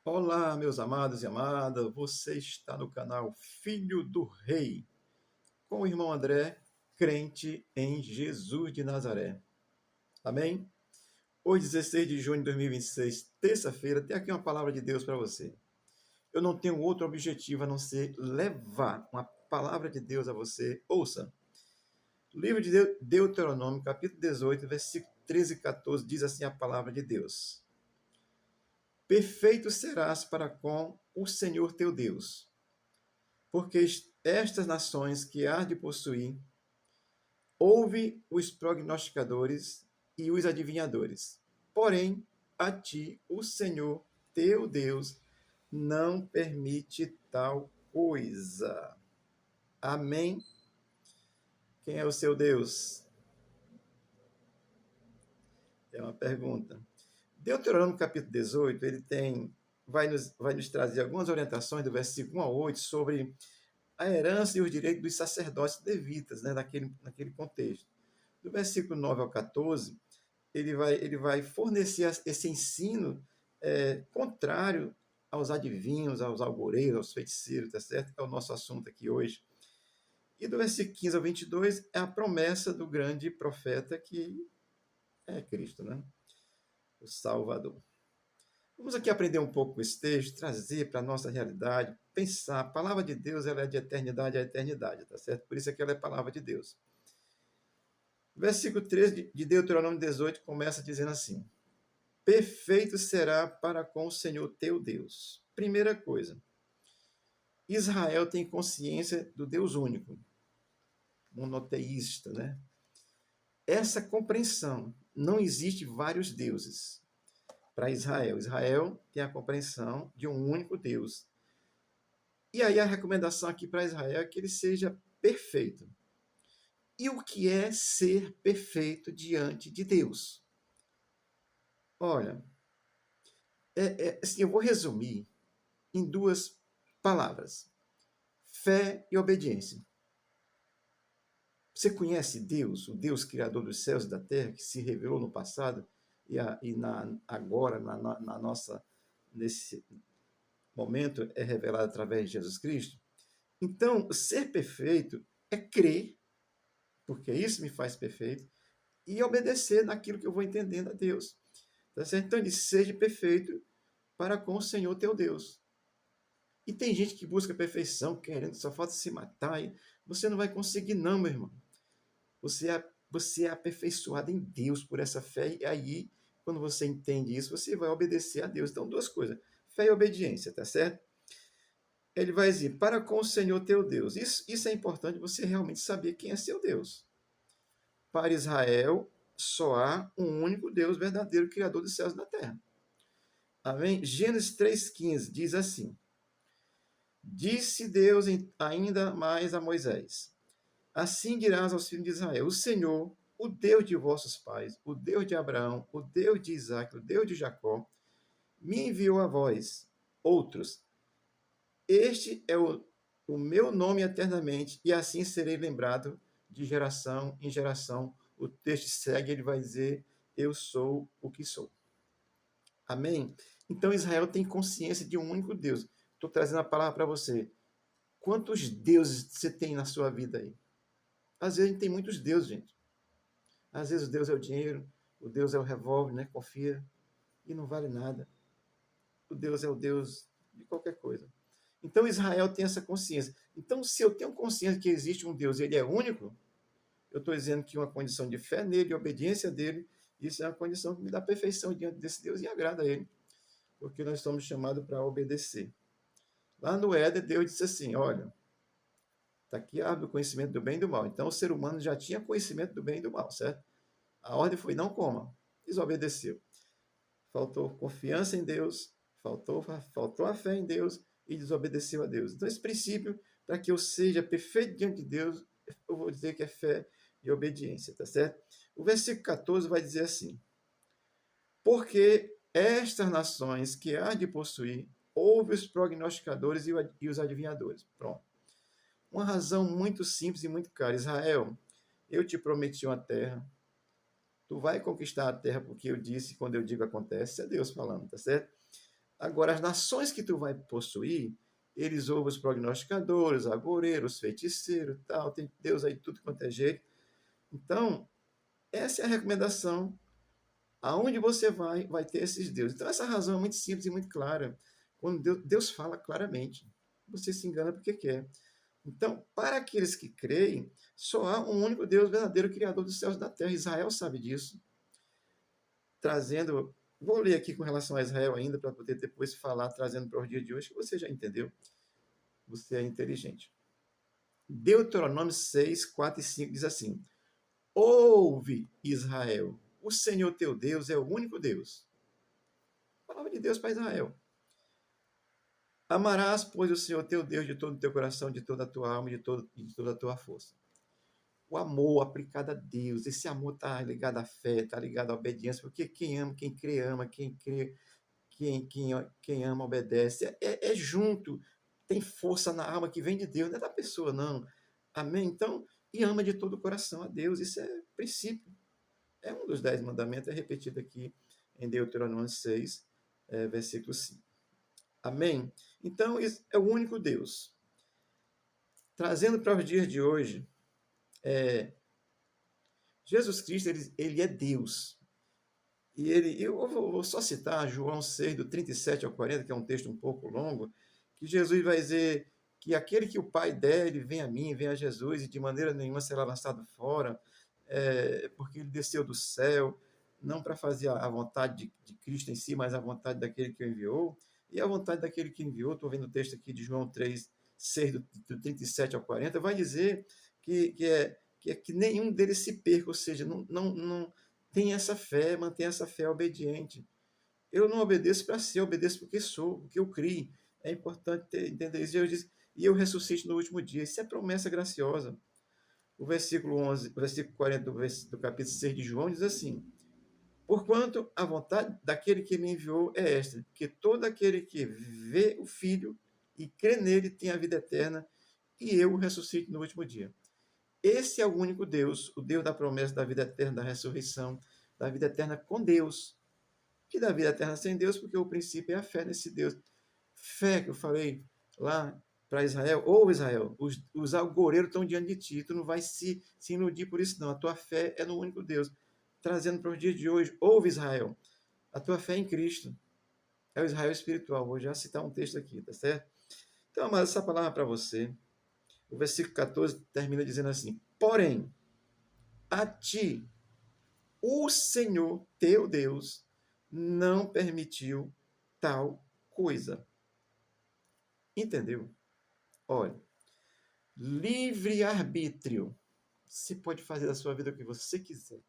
Olá, meus amados e amadas, você está no canal Filho do Rei, com o irmão André, crente em Jesus de Nazaré. Amém? Hoje, 16 de junho de 2026, terça-feira, tem aqui uma palavra de Deus para você. Eu não tenho outro objetivo a não ser levar uma palavra de Deus a você. Ouça. Livro de Deuteronômio, capítulo 18, versículo 13 e 14, diz assim a palavra de Deus: Perfeito serás para com o Senhor teu Deus, porque estas nações que há de possuir, ouve os prognosticadores e os adivinhadores. Porém, a ti, o Senhor teu Deus, não permite tal coisa. Amém? Quem é o seu Deus? É uma pergunta. Deuteronômio capítulo 18, vai nos trazer algumas orientações do versículo 1 a 8 sobre a herança e os direitos dos sacerdotes levitas, né, naquele contexto. Do versículo 9 ao 14, ele vai fornecer esse ensino contrário aos adivinhos, aos algoreiros, aos feiticeiros, tá certo? É o nosso assunto aqui hoje. E do versículo 15 ao 22 é a promessa do grande profeta que é Cristo, né? O Salvador. Vamos aqui aprender um pouco com esse texto, trazer para a nossa realidade, pensar. A palavra de Deus ela é de eternidade a eternidade, tá certo? Por isso é que ela é palavra de Deus. Versículo 13 de Deuteronômio 18 começa dizendo assim: Perfeito será para com o Senhor teu Deus. Primeira coisa, Israel tem consciência do Deus único, monoteísta, né? Essa compreensão, não existe vários deuses para Israel. Israel tem a compreensão de um único Deus. E aí a recomendação aqui para Israel é que ele seja perfeito. E o que é ser perfeito diante de Deus? Olha, assim, eu vou resumir em duas palavras: fé e obediência. Você conhece Deus, o Deus criador dos céus e da terra, que se revelou no passado agora, nesse momento, é revelado através de Jesus Cristo? Então, ser perfeito é crer, porque isso me faz perfeito, e obedecer naquilo que eu vou entendendo a Deus. Tá certo? Então, ele diz: seja perfeito para com o Senhor teu Deus. E tem gente que busca perfeição, querendo, só falta se matar. E você não vai conseguir, não, meu irmão. Você é aperfeiçoado em Deus por essa fé, e aí, quando você entende isso, você vai obedecer a Deus. Então, duas coisas: fé e obediência, tá certo? Ele vai dizer: para com o Senhor teu Deus. Isso é importante, você realmente saber quem é seu Deus. Para Israel, só há um único Deus verdadeiro, Criador dos céus e da terra. Amém? Gênesis 3,15 diz assim: Disse Deus ainda mais a Moisés: Assim dirás aos filhos de Israel: O Senhor, o Deus de vossos pais, o Deus de Abraão, o Deus de Isaac, o Deus de Jacó, me enviou a vós, outros. Este é o meu nome eternamente, e assim serei lembrado de geração em geração. O texto segue, ele vai dizer: Eu sou o que sou. Amém? Então Israel tem consciência de um único Deus. Estou trazendo a palavra para você. Quantos deuses você tem na sua vida aí? Às vezes a gente tem muitos deuses, gente. Às vezes o Deus é o dinheiro, o Deus é o revólver, né? Confia, e não vale nada. O Deus é o Deus de qualquer coisa. Então Israel tem essa consciência. Então, se eu tenho consciência que existe um Deus e ele é único, eu estou dizendo que uma condição de fé nele, de obediência dele, isso é uma condição que me dá perfeição diante desse Deus e agrada a ele, porque nós somos chamados para obedecer. Lá no Éden, Deus disse assim: olha, está aqui a árvore do conhecimento do bem e do mal. Então o ser humano já tinha conhecimento do bem e do mal, certo? A ordem foi: não coma. Desobedeceu. Faltou confiança em Deus, faltou a fé em Deus e desobedeceu a Deus. Então, esse princípio, para que eu seja perfeito diante de Deus, eu vou dizer que é fé e obediência, tá certo? O versículo 14 vai dizer assim: Porque estas nações que há de possuir, ouve os prognosticadores e os adivinhadores. Pronto. Uma razão muito simples e muito clara: Israel, eu te prometi uma terra, tu vai conquistar a terra porque eu disse, quando eu digo acontece, é Deus falando, tá certo? Agora, as nações que tu vai possuir, eles ouvem os prognosticadores, agoureiros, feiticeiros, tal, tem Deus aí tudo quanto é jeito. Então, essa é a recomendação. Aonde você vai ter esses deuses. Então, essa razão é muito simples e muito clara. Quando Deus fala claramente, você se engana porque quer. Então, para aqueles que creem, só há um único Deus verdadeiro, Criador dos céus e da terra. Israel sabe disso. Trazendo, vou ler aqui com relação a Israel ainda, para poder depois falar, trazendo para o dia de hoje, que você já entendeu. Você é inteligente. Deuteronômio 6, 4 e 5 diz assim: Ouve, Israel, o Senhor teu Deus é o único Deus. Palavra de Deus para Israel. Amarás, pois, o Senhor teu Deus de todo o teu coração, de toda a tua alma e de toda a tua força. O amor aplicado a Deus, esse amor está ligado à fé, está ligado à obediência, porque quem ama, quem crê, ama, quem crê, quem ama, obedece. É junto, tem força na alma que vem de Deus, não é da pessoa, não. Amém? Então, e ama de todo o coração a Deus, isso é princípio. É um dos 10 mandamentos, é repetido aqui em Deuteronômio 6, versículo 5. Amém? Então, isso é o único Deus. Trazendo para os dias de hoje, Jesus Cristo, ele é Deus. E eu vou só citar João 6, do 37 ao 40, que é um texto um pouco longo, que Jesus vai dizer que aquele que o Pai der, ele vem a mim, vem a Jesus, e de maneira nenhuma será lançado fora, porque ele desceu do céu, não para fazer a vontade de Cristo em si, mas a vontade daquele que o enviou. E a vontade daquele que enviou, estou vendo o texto aqui de João 3, 6, do 37 ao 40, vai dizer que nenhum deles se perca, ou seja, não tem essa fé, mantém essa fé obediente. Eu não obedeço para ser, eu obedeço porque sou, porque eu criei. É importante entender isso. E eu ressuscito no último dia. Isso é promessa graciosa. O versículo 11, o versículo 40 do capítulo 6 de João diz assim: Porquanto a vontade daquele que me enviou é esta, que todo aquele que vê o Filho e crê nele tem a vida eterna, e eu o ressuscito no último dia. Esse é o único Deus, o Deus da promessa da vida eterna, da ressurreição, da vida eterna com Deus. E da vida eterna sem Deus, porque o princípio é a fé nesse Deus. Fé que eu falei lá para Israel, ou Israel, os algoreiros estão diante de ti, tu não vai se iludir por isso não, a tua fé é no único Deus. Trazendo para os dias de hoje, ouve Israel, a tua fé é em Cristo, é o Israel espiritual. Vou já citar um texto aqui, tá certo? Então, mas essa palavra para você, o versículo 14 termina dizendo assim: Porém, a ti, o Senhor teu Deus, não permitiu tal coisa. Entendeu? Olha, livre-arbítrio. Você pode fazer da sua vida o que você quiser.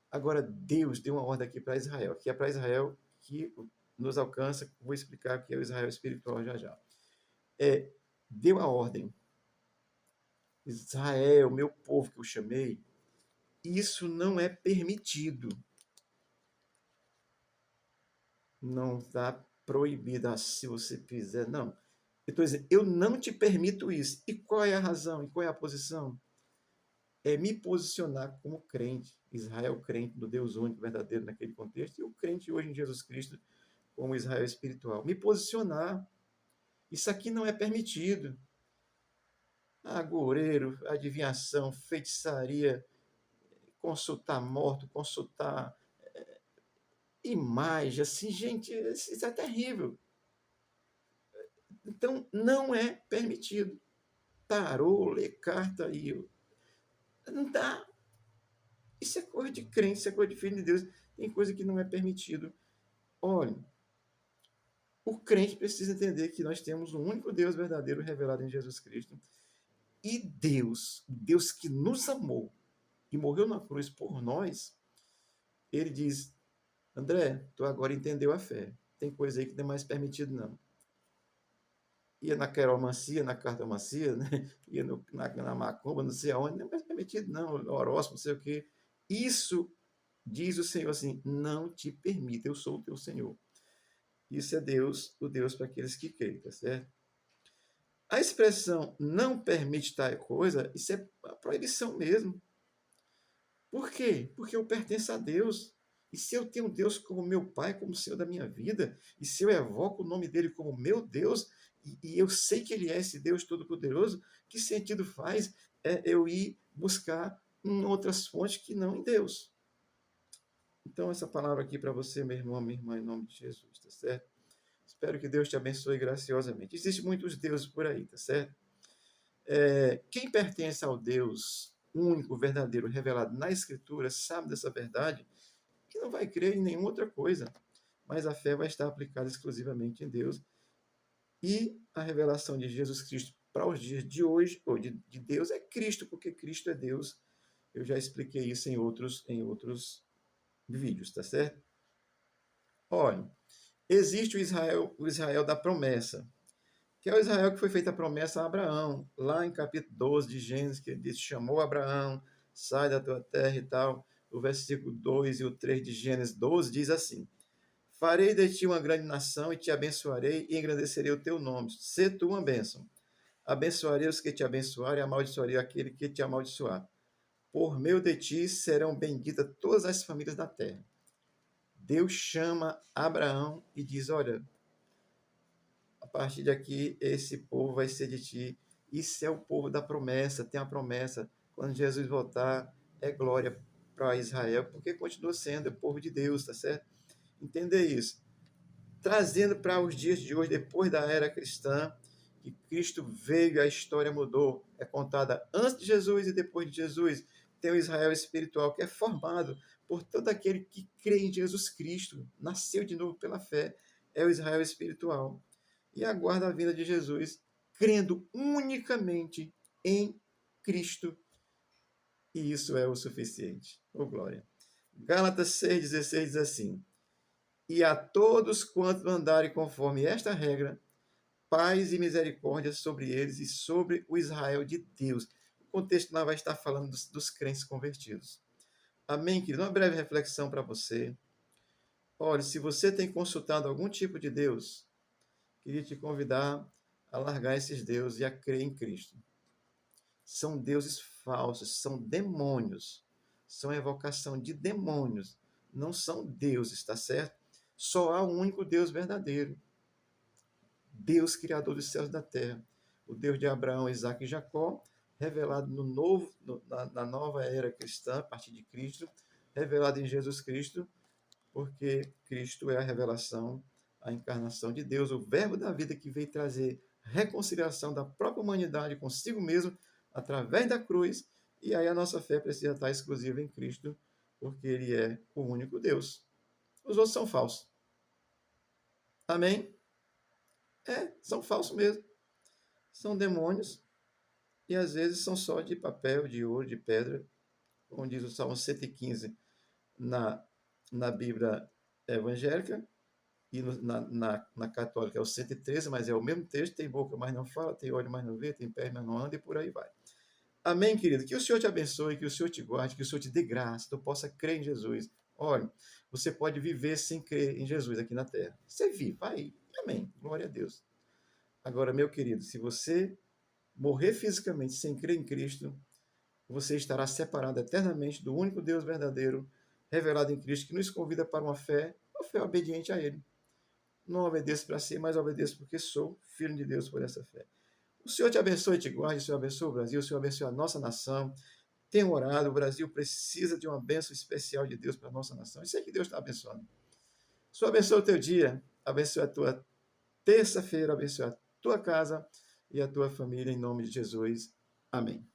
Agora, Deus deu uma ordem aqui para Israel, que é para Israel que nos alcança. Vou explicar o que é o Israel espiritual já já. Deu a ordem. Israel, meu povo que eu chamei, isso não é permitido. Não está proibido. Se você fizer, não. Eu estou dizendo, eu não te permito isso. E qual é a razão? E qual é a posição? É me posicionar como crente, Israel crente do Deus único, verdadeiro naquele contexto, e o crente hoje em Jesus Cristo como Israel espiritual. Me posicionar. Isso aqui não é permitido. Agoureiro, adivinhação, feitiçaria, consultar morto, consultar imagem, assim, gente, isso é terrível. Então, não é permitido. Tarô, ler carta aí, não dá. Isso é coisa de crente, isso é coisa de filho de Deus. Tem coisa que não é permitido. Olha, o crente precisa entender que nós temos um único Deus verdadeiro revelado em Jesus Cristo. E Deus, Deus que nos amou e morreu na cruz por nós, ele diz: André, tu agora entendeu a fé. Tem coisa aí que não é mais permitido, não. Ia na queromancia, na cartomancia, né? Ia na macumba, não sei aonde, não é mais permitido, não. No horóscopo, não sei o quê. Isso, diz o Senhor assim, não te permita, eu sou o teu Senhor. Isso é Deus, o Deus para aqueles que creem, tá certo? A expressão não permite tal coisa, isso é a proibição mesmo. Por quê? Porque eu pertenço a Deus. E se eu tenho Deus como meu Pai, como Senhor da minha vida, e se eu evoco o nome dele como meu Deus, e eu sei que ele é esse Deus Todo-Poderoso, que sentido faz eu ir buscar em outras fontes que não em Deus? Então, essa palavra aqui para você, meu irmão, minha irmã, em nome de Jesus, tá certo? Espero que Deus te abençoe graciosamente. Existem muitos deuses por aí, tá certo? Quem pertence ao Deus único, verdadeiro, revelado na Escritura, sabe dessa verdade e não vai crer em nenhuma outra coisa. Mas a fé vai estar aplicada exclusivamente em Deus. E a revelação de Jesus Cristo para os dias de hoje, ou de Deus, é Cristo, porque Cristo é Deus. Eu já expliquei isso em outros vídeos, tá certo? Olha, existe o Israel da promessa, que é o Israel que foi feita a promessa a Abraão, lá em capítulo 12 de Gênesis, que ele disse, chamou Abraão, sai da tua terra e tal. O versículo 2 e o 3 de Gênesis 12 diz assim: farei de ti uma grande nação e te abençoarei e engrandecerei o teu nome. Sê tu uma bênção. Abençoarei os que te abençoarem e amaldiçoarei aquele que te amaldiçoar. Por meio de ti serão benditas todas as famílias da terra. Deus chama Abraão e diz: olha, a partir daqui esse povo vai ser de ti. Isso é o povo da promessa, tem a promessa. Quando Jesus voltar, é glória para Israel, porque continua sendo o povo de Deus, tá certo? Entender isso. Trazendo para os dias de hoje, depois da era cristã, que Cristo veio e a história mudou. É contada antes de Jesus e depois de Jesus. Tem o Israel espiritual, que é formado por todo aquele que crê em Jesus Cristo, nasceu de novo pela fé. É o Israel espiritual. E aguarda a vinda de Jesus, crendo unicamente em Cristo. E isso é o suficiente. Oh, glória. Gálatas 6,16 diz assim: e a todos quantos andarem conforme esta regra, paz e misericórdia sobre eles e sobre o Israel de Deus. O contexto lá vai estar falando dos crentes convertidos. Amém, querido? Uma breve reflexão para você. Olha, se você tem consultado algum tipo de Deus, queria te convidar a largar esses deuses e a crer em Cristo. São deuses falsos, são demônios, são evocação de demônios, não são deuses, tá certo? Só há um único Deus verdadeiro. Deus criador dos céus e da terra, o Deus de Abraão, Isaac e Jacó, revelado na nova era cristã, a partir de Cristo, revelado em Jesus Cristo, porque Cristo é a revelação, a encarnação de Deus, o verbo da vida que veio trazer reconciliação da própria humanidade consigo mesmo, através da cruz, e aí a nossa fé precisa estar exclusiva em Cristo, porque Ele é o único Deus. Os outros são falsos. Amém? São falsos mesmo. São demônios e às vezes são só de papel, de ouro, de pedra, como diz o Salmo 115 na, na Bíblia evangélica, e na católica é o 113, mas é o mesmo texto, tem boca, mas não fala, tem olho, mas não vê, tem pé, mas não anda, e por aí vai. Amém, querido? Que o Senhor te abençoe, que o Senhor te guarde, que o Senhor te dê graça, que tu possa crer em Jesus. Olha, você pode viver sem crer em Jesus aqui na terra. Você vive, vai. Amém. Glória a Deus. Agora, meu querido, se você morrer fisicamente sem crer em Cristo, você estará separado eternamente do único Deus verdadeiro, revelado em Cristo, que nos convida para uma fé obediente a Ele. Não obedeço para si, mas obedeço porque sou filho de Deus por essa fé. O Senhor te abençoe e te guarde, o Senhor abençoe o Brasil, o Senhor abençoe a nossa nação. Tenho orado, o Brasil precisa de uma bênção especial de Deus para a nossa nação. E sei que Deus está abençoando. O Senhor abençoe o teu dia, abençoe a tua terça-feira, abençoe a tua casa e a tua família, em nome de Jesus. Amém.